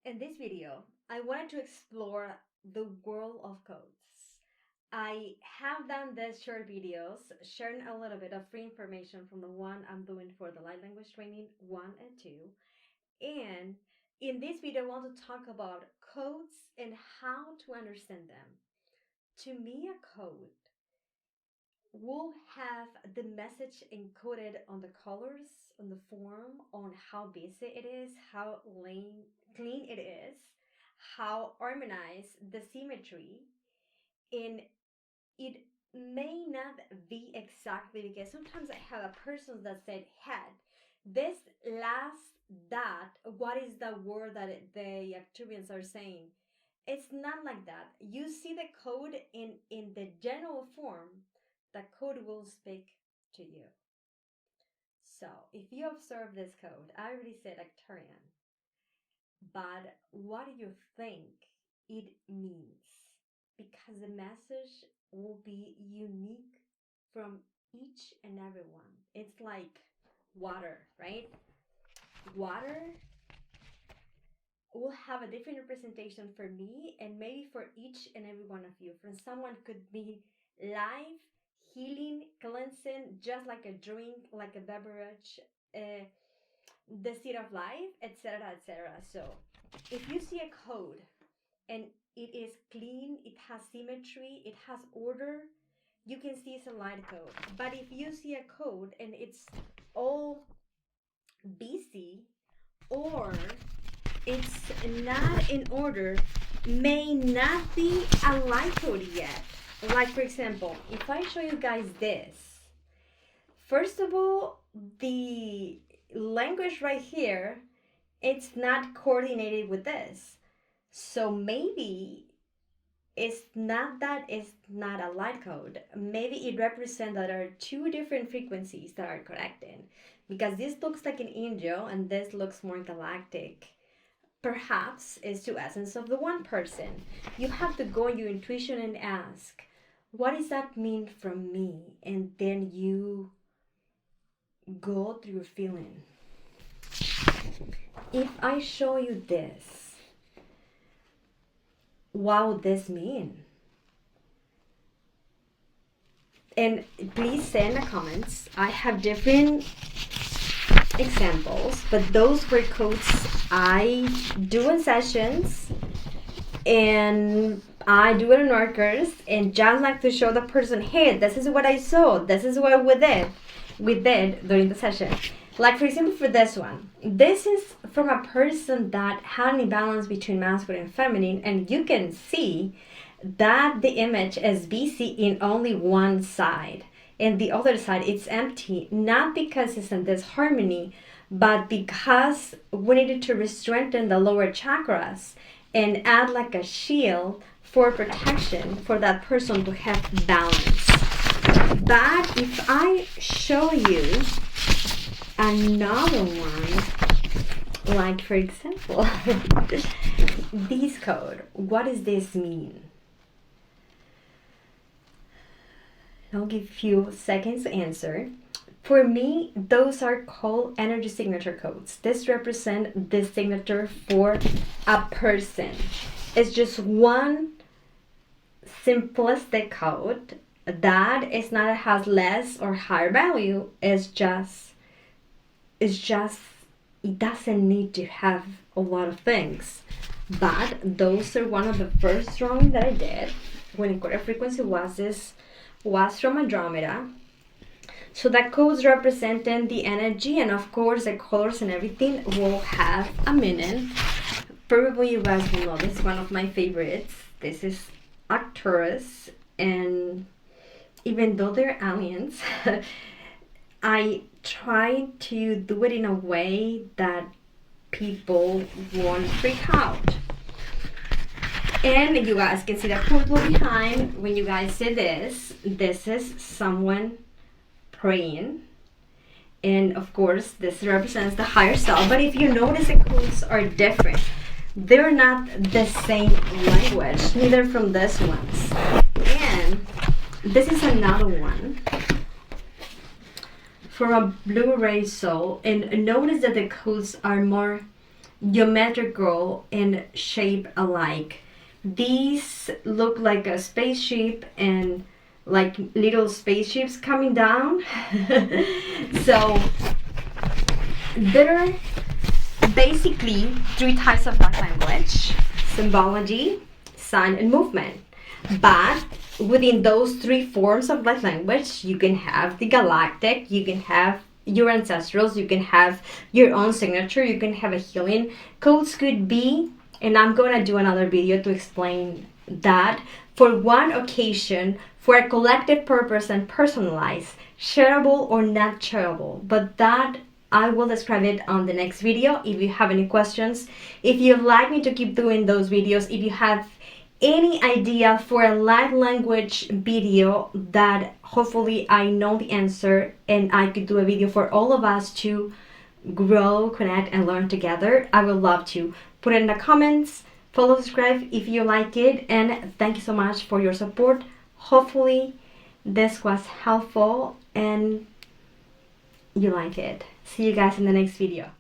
In this video, I wanted to explore the world of codes. I have done these short videos sharing a little bit of free information from the one I'm doing for the light language training 1 and 2. And in this video, I want to talk about codes and how to understand them. To me, a code will have the message encoded on the colors, on the form, on how busy it is, how clean it is, how organized the symmetry, and it may not be exactly because sometimes I have a person that said head. This last dot, what is the word that the Arcturians are saying? It's not like that. You see the code in the general form, the code will speak to you. So if you observe this code, I already said Arcturian, but what do you think it means? Because the message will be unique from each and every one. It's like water, right? Water will have a different representation for me and maybe for each and every one of you. For someone could be life, healing, cleansing, just like a drink, like a beverage, the seed of life, etc., etc. So if you see a code and it is clean, it has symmetry, it has order, you can see it's a light code. But if you see a code and it's all busy or it's not in order, may not be a light code yet. Like for example, if I show you guys this, first of all, the language right here, it's not coordinated with this. So maybe it's not a light code. Maybe it represents that there are two different frequencies that are connecting. Because this looks like an angel and this looks more galactic. Perhaps it's two essence of the one person. You have to go in your intuition and ask, what does that mean from me? And then you go through your feeling. If I show you this, what would this mean? And please say in the comments. I have different examples, but those were codes I do in sessions and I do it in workers, and just like to show the person, hey, this is what I saw, this is what we did during the session. Like for example, for this one, this is from a person that had an imbalance between masculine and feminine, and you can see that the image is busy in only one side and the other side it's empty, not because it's in disharmony, but because we needed to strengthen the lower chakras and add like a shield for protection for that person to have balance. But if I show you another one, like for example, this code, what does this mean? I'll give a few seconds to answer. For me, those are called energy signature codes. This represents the signature for a person. It's just one simplistic code that is not has less or higher value. It's just it doesn't need to have a lot of things. But those are one of the first drawing that I did when encoded frequency was from Andromeda. So that codes representing the energy, and of course the colors and everything will have a meaning. Probably you guys will know this is one of my favorites. This is Arcturus, and even though they're aliens, I try to do it in a way that people won't freak out. And you guys can see the portal behind. When you guys see this is someone praying. And of course, this represents the higher self. But if you notice, the codes are different. They're not the same language, neither from this ones. And this is another one from a Blu-ray soul. And notice that the codes are more geometrical and shape alike. These look like a spaceship and like little spaceships coming down. So there are basically three types of light language: symbology, sign, and movement. But within those three forms of light language, you can have the galactic, you can have your ancestrals, you can have your own signature, you can have a healing. Codes could be, and I'm gonna do another video to explain that, for one occasion, for a collective purpose and personalized, shareable or not shareable. But that I will describe it on the next video. If you have any questions, if you'd like me to keep doing those videos, if you have any idea for a light language video that hopefully I know the answer and I could do a video for all of us to grow, connect, and learn together, I would love to. Put it in the comments, follow, subscribe if you like it, and thank you so much for your support. Hopefully this was helpful and you like it. See you guys in the next video.